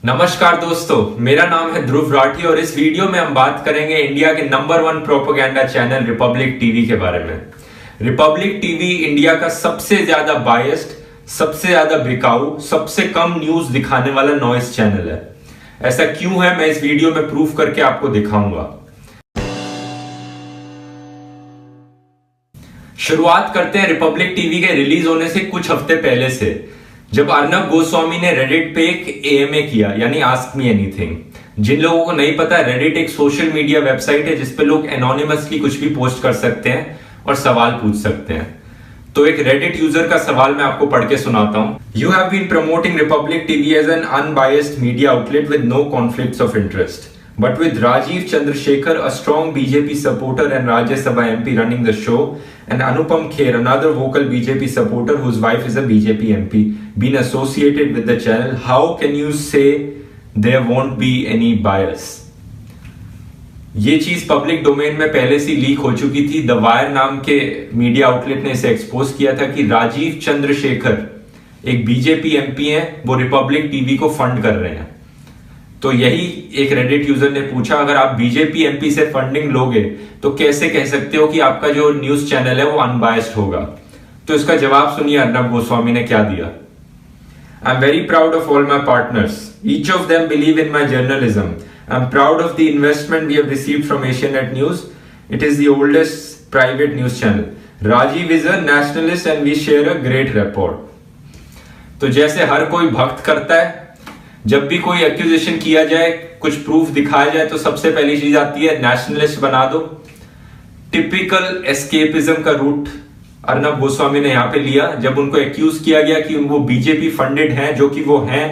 नमस्कार दोस्तों, मेरा नाम है ध्रुव राठी और इस वीडियो में हम बात करेंगे इंडिया के number 1 propaganda channel Republic TV के बारे में। रिपब्लिक टीवी इंडिया का सबसे ज्यादा बायस्ड, सबसे ज्यादा बिकाऊ, सबसे कम न्यूज दिखाने वाला नॉइस चैनल है। ऐसा क्यों है, मैं इस वीडियो में प्रूफ करके आपको दिखाऊंगा। शुरुआत करते हैं रिपब्लिक टीवी के रिलीज होने से कुछ हफ्ते पहले से, जब अर्नब गोस्वामी ने रेडिट पे एक एएमए किया, यानी आस्क मी एनीथिंग। जिन लोगों को नहीं पता, रेडिट एक सोशल मीडिया वेबसाइट है जिसपे लोग एनोनिमसली कुछ भी पोस्ट कर सकते हैं और सवाल पूछ सकते हैं। तो एक रेडिट यूजर का सवाल मैं आपको पढ़ के सुनाता हूं। You have been promoting Republic TV as an unbiased media outlet with no conflicts of interest, but with Rajiv Chandrasekhar, a strong BJP supporter and Rajya Sabha MP running the show, and Anupam Kher, another vocal BJP supporter whose wife is a BJP MP, been associated with the channel, how can you say there won't be any bias? ये चीज public domain में पहले से leak हो चुकी थी। The wire नाम के मीडिया आउटलेट ने इसे एक्सपोज किया था कि राजीव चंद्रशेखर एक बीजेपी एमपी हैं, वो रिपब्लिक टीवी को फंड कर रहे हैं। तो यही एक रेडिट यूजर ने पूछा, अगर आप बीजेपी एमपी से फंडिंग लोगे तो कैसे कह सकते हो कि आपका जो न्यूज चैनल है वो अनबायस्ड होगा। तो इसका जवाब सुनिए अर्नब गोस्वामी ने क्या दिया। I am very proud of all my partners, each of them believe in my journalism. I am proud of the investment we have received from Asianet news. It is the oldest private news channel. Rajeev is a nationalist and we share a great rapport. तो जैसे हर कोई भक्त करता है, जब भी कोई accusation किया जाए, कुछ प्रूफ दिखाया जाए, तो सबसे पहली चीज आती है नेशनलिस्ट बना दो। टिपिकल एस्केपिज्म का रूट अर्नब गोस्वामी ने यहां पे लिया। जब उनको एक्यूज किया गया कि वो बीजेपी फंडेड हैं, जो कि वो हैं,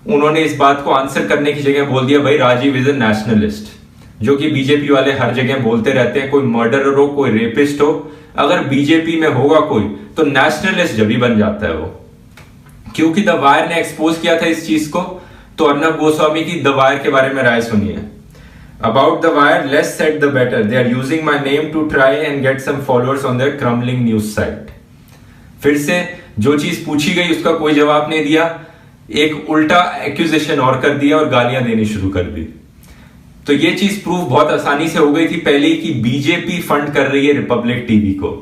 उन्होंने इस बात को आंसर करने की जगह बोल दिया, भाई राजीव इज अ नेशनलिस्ट, जो कि बीजेपी वाले हर जगह बोलते रहते हैं। कोई मर्डरर हो, कोई रेपिस्ट हो, अगर बीजेपी में होगा कोई, तो नेशनलिस्ट जब ही बन जाता है वो। क्योंकि द वायर ने एक्सपोज किया था इस चीज को, तो अर्नब गोस्वामी की द वायर के बारे में राय सुनिए। About the Wire, less said the better, they are using my name to try and get some followers on their crumbling news site. फिर से जो चीज पूछी गई उसका कोई जवाब नहीं दिया, एक उल्टा एक्यूजेशन और कर दिया और गालियां देनी शुरू कर दी। तो ये चीज प्रूफ बहुत आसानी से हो गई थी पहले ही कि बीजेपी फंड कर रही है रिपब्लिक टीवी को।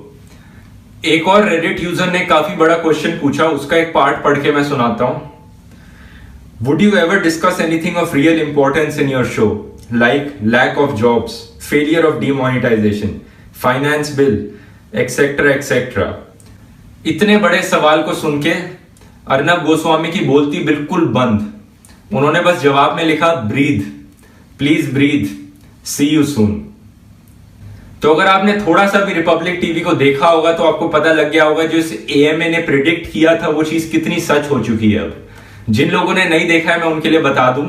एक और रेडिट यूजर ने काफी बड़ा क्वेश्चन पूछा, उसका एक पार्ट पढ़ के मैं सुनाता हूं। Would you ever discuss anything of real importance in your show, like lack of jobs, failure of demonetisation, finance bill, etcetera etcetera. इतने बड़े सवाल को सुन के अर्नब गोस्वामी की बोलती बिल्कुल बंद। उन्होंने बस जवाब में लिखा, breathe, please breathe, see you soon. तो अगर आपने थोड़ा सा भी रिपब्लिक टीवी को देखा होगा तो आपको पता लग गया होगा जो इस एएमए ने प्रिडिक्ट किया था वो चीज कितनी सच हो चुकी है। अब जिन लोगों ने नहीं देखा है, मैं उनके लिए बता दूं,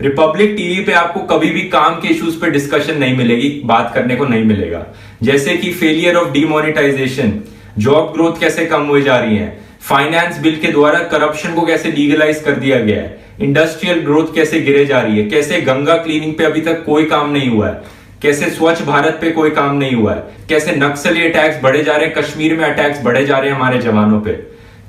रिपब्लिक टीवी पे आपको कभी भी काम के इश्यूज पे डिस्कशन नहीं मिलेगी, बात करने को नहीं मिलेगा। जैसे कि failure of demonetisation, job growth कैसे कम हुई जा रही है, फाइनेंस बिल के द्वारा करप्शन को कैसे लीगलाइज कर दिया गया है, इंडस्ट्रियल ग्रोथ कैसे गिरे जा रही है, कैसे गंगा क्लीनिंग पे अभी तक कोई काम नहीं हुआ है, कैसे स्वच्छ भारत पे कोई काम नहीं हुआ है, कैसे नक्सली अटैक्स बढ़े जा रहे हैं, कश्मीर में अटैक्स बढ़े जा रहे हैं हमारे जवानों पे।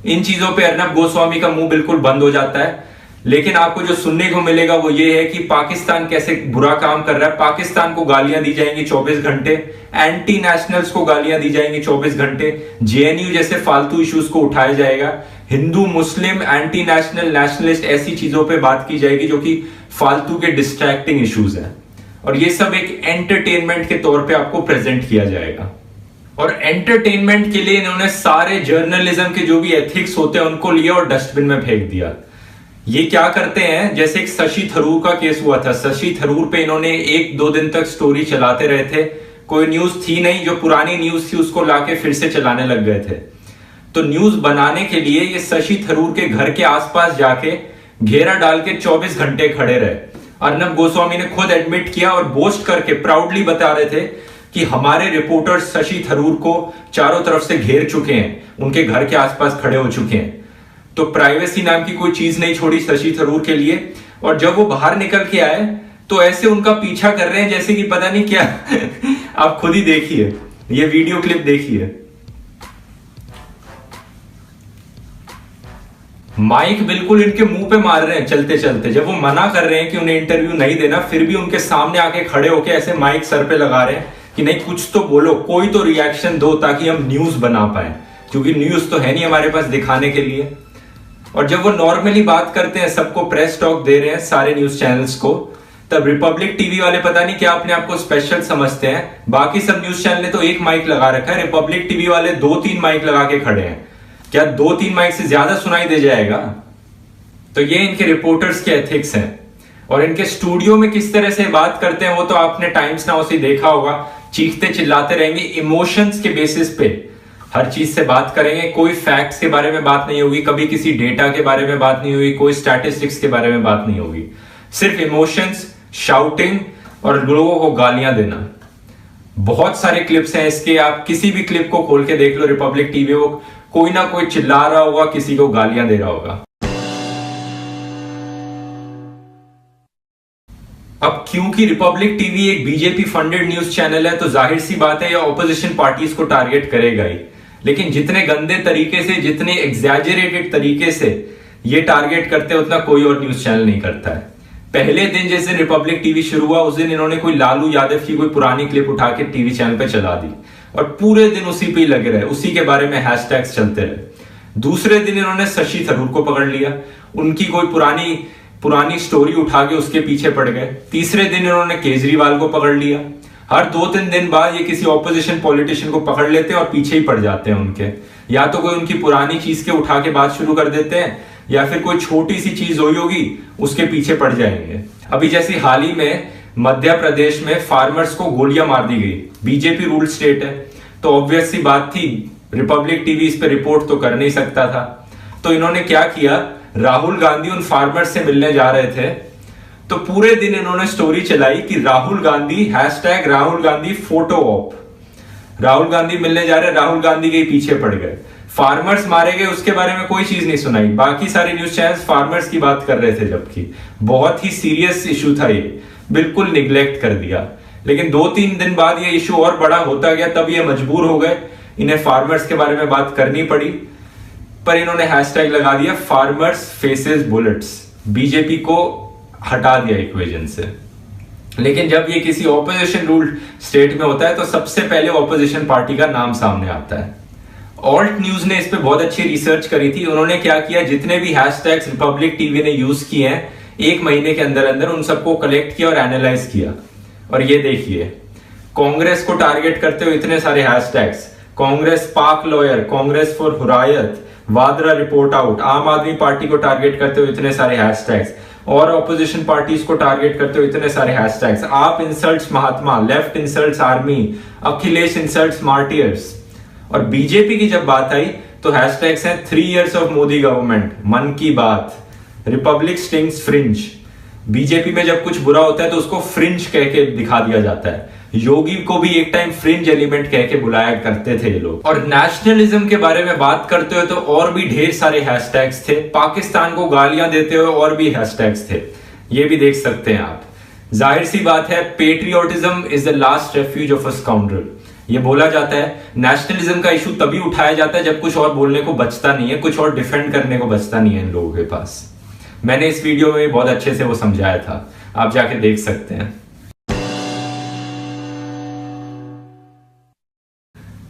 इन चीजों पे अर्नब गोस्वामी का मुंह बिल्कुल बंद हो जाता है। लेकिन आपको जो सुनने को मिलेगा वो ये है कि पाकिस्तान कैसे बुरा काम कर रहा है, पाकिस्तान को गालियां दी जाएंगी 24 घंटे, एंटी नेशनल्स को गालियां दी जाएंगी 24 घंटे, जेएनयू जैसे फालतू इश्यूज को उठाया जाएगा, हिंदू मुस्लिम एंटी नेशनल नेशनलिस्ट ऐसी चीजों पे बात की जाएगी जो कि फालतू के डिस्ट्रैक्टिंग इश्यूज हैं। और ये सब एक एंटरटेनमेंट के तौर पे आपको प्रेजेंट किया जाएगा। और एंटरटेनमेंट के लिए इन्होंने सारे जर्नलिज्म के जो भी एथिक्स होते हैं उनको लिया और डस्टबिन में फेंक दिया। ये क्या करते हैं, जैसे एक शशि थरूर का केस हुआ था, शशि थरूर पे इन्होंने 1-2 दिन तक स्टोरी चलाते रहे थे, कोई न्यूज थी नहीं, जो पुरानी न्यूज थी उसको लाके फिर से चलाने लग गए थे। तो न्यूज बनाने के लिए ये शशि थरूर के घर के आसपास जाके घेरा डाल के 24 घंटे खड़े रहे। अर्नब गोस्वामी ने खुद एडमिट किया और बोस्ट करके प्राउडली बता रहे थे कि हमारे रिपोर्टर्स शशि थरूर को चारों तरफ से घेर चुके हैं, उनके घर के आसपास खड़े हो चुके हैं। तो प्राइवेसी नाम की कोई चीज नहीं छोड़ी शशि थरूर के लिए। और जब वो बाहर निकल के आए तो ऐसे उनका पीछा कर रहे हैं जैसे कि पता नहीं क्या आप खुद ही देखिए, ये वीडियो क्लिप देखिए। माइक बिल्कुल इनके मुंह पे मार रहे हैं चलते चलते। जब वो मना कर रहे हैं कि उन्हें इंटरव्यू नहीं देना, फिर भी उनके सामने आके खड़े होके ऐसे माइक सर पे लगा रहे हैं कि नहीं कुछ तो बोलो, कोई तो रिएक्शन दो ताकि हम न्यूज बना पाए, क्योंकि न्यूज तो है नहीं हमारे पास दिखाने के लिए। और जब वो नॉर्मली बात करते हैं, सबको प्रेस टॉक दे रहे हैं सारे न्यूज चैनल्स को, तब रिपब्लिक टीवी वाले पता नहीं क्या अपने आप को स्पेशल समझते हैं। बाकी सब न्यूज चैनल ने तो एक माइक लगा रखा है, रिपब्लिक टीवी वाले 2-3 माइक लगा के खड़े हैं। क्या 2-3 माइक से ज्यादा सुनाई दे जाएगा? तो ये इनके रिपोर्टर्स के एथिक्स हैं। और इनके स्टूडियो में किस तरह से बात करते हैं वो तो आपने टाइम्स नाउ से देखा होगा। चीखते चिल्लाते रहेंगे, इमोशंस के बेसिस पे हर चीज से बात करेंगे। कोई फैक्ट्स के बारे में बात नहीं होगी, कभी किसी डेटा के बारे में बात नहीं होगी, कोई स्टैटिस्टिक्स के बारे में बात नहीं होगी। सिर्फ इमोशंस, शाउटिंग और लोगों को गालियां देना। बहुत सारे क्लिप्स हैं इसके, आप किसी भी क्लिप को खोल के देख लो रिपब्लिक टीवी को, कोई ना कोई चिल्ला रहा होगा, किसी को गालियां दे रहा होगा। अब क्योंकि रिपब्लिक टीवी एक बीजेपी फंडेड न्यूज चैनल है, तो जाहिर सी बात है ये ऑपोजिशन पार्टीज को टारगेट करेगा ही। लेकिन जितने गंदे तरीके से, जितने एग्जैजरेटेड तरीके से ये टारगेट करते हैं, उतना कोई और न्यूज चैनल नहीं करता है। पहले दिन जिस दिन रिपब्लिक टीवी शुरू हुआ, उस दिन इन्होंने कोई लालू यादव की कोई पुरानी क्लिप उठा के टीवी चैनल पे चला दी और पूरे दिन उसी पे लगे रहे, उसी के बारे में हैशटैग्स चलते रहे। दूसरे दिन इन्होंने शशि थरूर को पकड़ लिया, उनकी कोई पुरानी स्टोरी उठा के उसके पीछे पड़ गए। तीसरे दिन इन्होंने केजरीवाल को पकड़ लिया। हर 2-3 दिन बाद ये किसी ऑपोजिशन पॉलिटिशियन को पकड़ लेते हैं और पीछे ही पड़ जाते हैं उनके। या तो कोई उनकी पुरानी चीज के उठा के बात शुरू कर देते हैं, या फिर कोई छोटी सी चीज हुई होगी उसके पीछे पड़ जाएंगे। अभी जैसे हाल ही में मध्य प्रदेश में फार्मर्स को गोलियां मार दी गई। बीजेपी रूल स्टेट है, तो ऑब्वियस सी बात थी रिपब्लिक टीवी इस पे रिपोर्ट तो कर नहीं सकता था। तो इन्होंने क्या किया, राहुल गांधी उन फार्मर्स से मिलने जा रहे थे, तो पूरे दिन इन्होंने स्टोरी चलाई कि राहुल गांधी #राहुल गांधी फोटो ऑप, राहुल गांधी मिलने जा रहे, राहुल गांधी के पीछे पड़ गए। फार्मर्स मारे गए, उसके बारे में कोई चीज नहीं सुनाई। बाकी सारे न्यूज चैनल्स फार्मर्स की बात कर रहे थे, जबकि बहुत ही सीरियस इशू था ये, बिल्कुल निग्लेक्ट कर दिया। लेकिन 2-3 दिन बाद ये इशू और बड़ा होता गया, तब ये मजबूर हो गए, इन्हें फार्मर्स के बारे में बात करनी पड़ी। पर इन्होंने हैशटैग लगा दिया फार्मर्स फेसेस बुलेट्स, बीजेपी को हटा दिया इक्वेशन से। लेकिन जब ये किसी ऑपोजिशन रूल्ड स्टेट में होता है, तो सबसे पहले ऑपोजिशन पार्टी का नाम सामने आता है। ऑल्ट न्यूज ने इस पे बहुत अच्छी रिसर्च करी थी। उन्होंने क्या किया, जितने भी हैशटैग्स रिपब्लिक टीवी ने यूज किए हैं, 1 महीने के अंदर अंदर उन सबको कलेक्ट किया और एनालाइज किया। और ये देखिए, कांग्रेस को टारगेट करते हुए इतने सारे hashtags, Congress Pak lawyer, Congress for Hurriyat, Vadra report out, Aam Aadmi party को टारगेट करते हुए इतने सारे हैशटैग्स, और ऑपोजिशन पार्टीज को टारगेट करते हुए इतने सारे hashtags. AAP insults Mahatma, left insults army, Akhilesh insults martyrs. और बीजेपी की जब बात आई तो हैशटैग्स हैं 3 years ऑफ मोदी गवर्नमेंट, मन की बात, रिपब्लिक स्टिंग्स फ्रिंज। बीजेपी में जब कुछ बुरा होता है तो उसको फ्रिंज कह के दिखा दिया जाता है। योगी को भी एक टाइम फ्रिंज एलिमेंट कह के बुलाया करते थे ये लोग। और नेशनलिज्म के बारे में बात करते हुए तो और भी ढेर सारे हैशटैग्स थे। पाकिस्तान को गालियां देते हुए और भी हैशटैग्स थे, ये भी देख सकते हैं आप। जाहिर सी बात है, patriotism is the last refuge of a scoundrel. ये बोला जाता है, नेशनलिज्म का इशू तभी उठाया जाता है जब कुछ और बोलने को बचता नहीं है, कुछ और डिफेंड करने को बचता नहीं है इन लोगों के पास। मैंने इस वीडियो में बहुत अच्छे से वो समझाया था, आप जाके देख सकते हैं।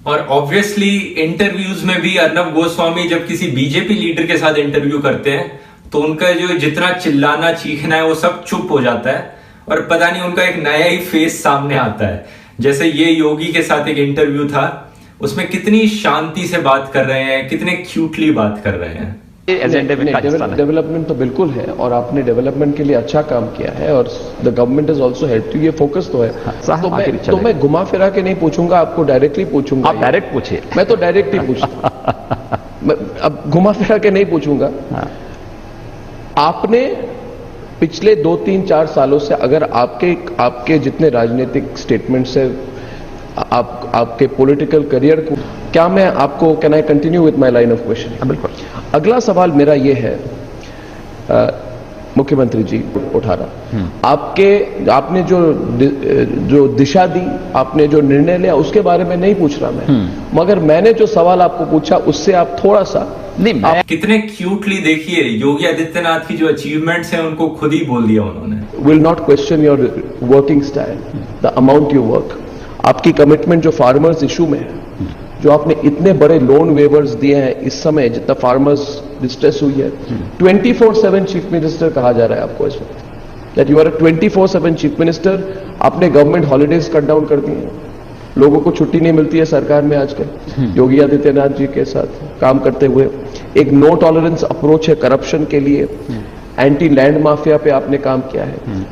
और ऑब्वियसली इंटरव्यूज में भी अर्नब गोस्वामी जब किसी बीजेपी लीडर के साथ इंटरव्यू करते हैं तो उनका जो जितना चिल्लाना चीखना है वो सब चुप हो जाता है, और पता नहीं उनका एक नया ही फेस सामने आता है। जैसे ये योगी के साथ एक इंटरव्यू था, उसमें कितनी शांति से बात कर रहे हैं, कितने क्यूटली बात कर रहे हैं। डेवलपमेंट तो बिल्कुल है, और आपने डेवलपमेंट के लिए अच्छा काम किया है, और the government is also help to, ये फोकस तो है। तो मैं घुमा फिरा के नहीं पूछूंगा, आपको डायरेक्टली पूछूंगा। आप डायरेक्ट पूछिए। मैं तो डायरेक्ट ही पूछता अब घुमा फिरा के नहीं पूछूंगा। आपने पिछले 2-3-4 सालों से, अगर आपके जितने राजनीतिक स्टेटमेंट्स है, आपके पॉलिटिकल करियर को, क्या मैं आपको, can I continue with my line of question? बिल्कुल। अगला सवाल मेरा ये है, मुख्यमंत्री जी उठा रहा, आपने जो दिशा दी, आपने जो निर्णय लिया, उसके बारे में नहीं पूछ रहा मैं, मगर मैंने जो सवाल आपको पूछा उससे आप थोड़ा सा नहीं मैं कितने क्यूटली देखिए योगी आदित्यनाथ की जो अचीवमेंट्स हैं उनको खुद ही बोल दिया उन्होंने। will not question your working style, the amount you work, आपकी कमिटमेंट जो फार्मर्स इशू में है, जो आपने इतने बड़े लोन वेवर्स दिए हैं इस समय जितना फार्मर्स डिस्ट्रेस हुई है, 24/7 चीफ मिनिस्टर कहा जा रहा है आपको इस वक्त, that you are a 24/7 chief minister. आपने गवर्नमेंट हॉलीडेज कट डाउन कर दिए हैं, लोगों को छुट्टी नहीं मिलती है सरकार में आजकल योगी आदित्यनाथ जी के साथ काम करते हुए। एक नो टॉलरेंस अप्रोच है करप्शन के लिए, एंटी लैंड माफिया पे आपने काम किया है।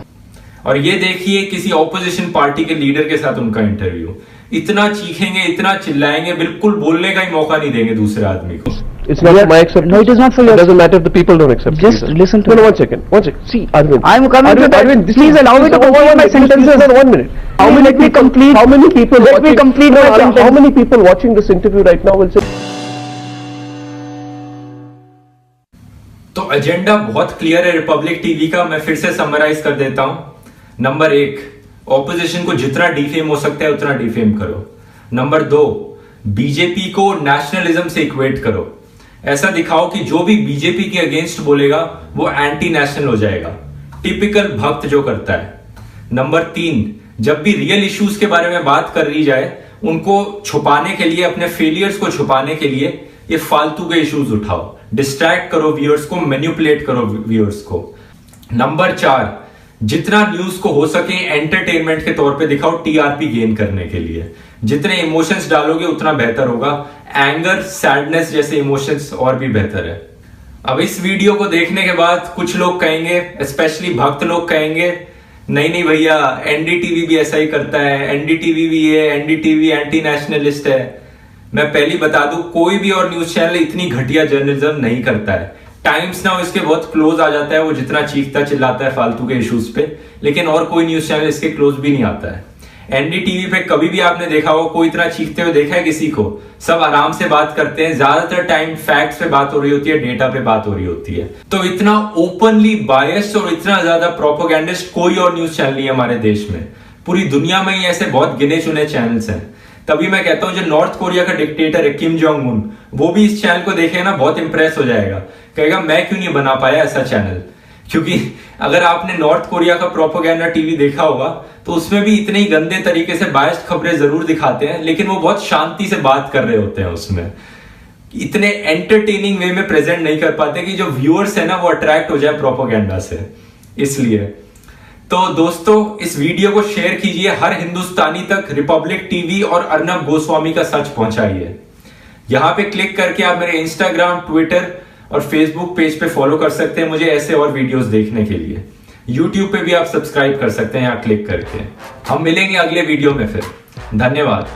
और ये देखिए किसी ऑपोजिशन पार्टी के लीडर के साथ उनका इंटरव्यू, इतना चीखेंगे इतना चिल्लाएंगे, बिल्कुल बोलने का ही मौका नहीं देंगे दूसरे आदमी को। It's not my acceptance. No, it is not for your. It doesn't matter if the people don't accept. Just it. listen to No, me. 1 second. 1 second. See, Arvind. I am coming to that. Arvind, Please allow me to complete my sentences. 1 minute. Let me complete. How many people? Let me complete my sentence. How many people watching this interview right now will say? तो agenda बहुत clear है Republic TV का, मैं फिर से summarise कर देता हूं। नंबर 1, ऑपोजिशन को जितना डिफेम हो सकता है उतना डिफेम करो। नंबर 2, बीजेपी को नेशनलिज्म से इक्वेट करो, ऐसा दिखाओ कि जो भी बीजेपी के अगेंस्ट बोलेगा वो एंटी नेशनल हो जाएगा, टिपिकल भक्त जो करता है। नंबर 3, जब भी रियल इश्यूज के बारे में बात कर ली जाए उनको छुपाने के लिए, अपने फेलियर्स को छुपाने के लिए ये फालतू के इश्यूज उठाओ, डिस्ट्रैक्ट करो व्यूअर्स को, मैनिपुलेट करो व्यूअर्स को। नंबर 4, जितना न्यूज को हो सके एंटरटेनमेंट के तौर पे दिखाओ, टीआरपी गेन करने के लिए। जितने इमोशंस डालोगे उतना बेहतर होगा, एंगर सैडनेस जैसे इमोशंस और भी बेहतर है। अब इस वीडियो को देखने के बाद कुछ लोग कहेंगे, स्पेशली भक्त लोग कहेंगे, नहीं नहीं भैया एनडीटीवी भी ऐसा ही करता है, एनडीटीवी भी है, एनडीटीवी एंटी नेशनलिस्ट है। मैं पहले बता दूं कोई भी और न्यूज चैनल इतनी घटिया जर्नलिज्म नहीं करता है। टाइम्स नाउ इसके बहुत क्लोज आ जाता है, वो जितना चीखता चिल्लाता है फालतू के इश्यूज पे, लेकिन और कोई न्यूज चैनल इसके क्लोज भी नहीं आता है। एनडीटीवी पे कभी भी आपने देखा हो कोई इतना चीखते हुए देखा है किसी को? सब आराम से बात करते हैं, ज्यादातर टाइम फैक्ट्स पे बात हो रही होती है, डेटा पे बात हो रही होती है। तो इतना ओपनली बायस्ड और इतना ज्यादा प्रोपोगेंडिस्ट कोई और न्यूज चैनल नहीं है हमारे देश में। पूरी दुनिया में ही ऐसे बहुत गिने चुने चैनल्स हैं। तभी मैं कहता हूं जो नॉर्थ कोरिया का डिक्टेटर है किम जोंग उन, वो भी इस चैनल को देखेगा ना बहुत इंप्रेस हो जाएगा, कहेगा मैं क्यों नहीं बना पाया ऐसा चैनल। क्योंकि अगर आपने नॉर्थ कोरिया का प्रोपोगेंडा टीवी देखा होगा तो उसमें भी इतने ही गंदे तरीके से बायस्ड खबरें जरूर दिखाते हैं, लेकिन वो बहुत शांति से बात कर रहे होते हैं, उसमें इतने एंटरटेनिंग वे में प्रेजेंट नहीं कर पाते कि जो व्यूअर्स है ना वो अट्रैक्ट हो जाए प्रोपोगेंडा से। इसलिए तो दोस्तों इस वीडियो को शेयर कीजिए, हर हिंदुस्तानी तक रिपब्लिक टीवी और अर्नब गोस्वामी का सच पहुंचाइए। यहां पे क्लिक करके आप मेरे इंस्टाग्राम, ट्विटर और फेसबुक पेज पे फॉलो कर सकते हैं मुझे ऐसे और वीडियोस देखने के लिए। यूट्यूब पे भी आप सब्सक्राइब कर सकते हैं यहाँ क्लिक करके। हम मिलेंगे अगले वीडियो में फिर। धन्यवाद।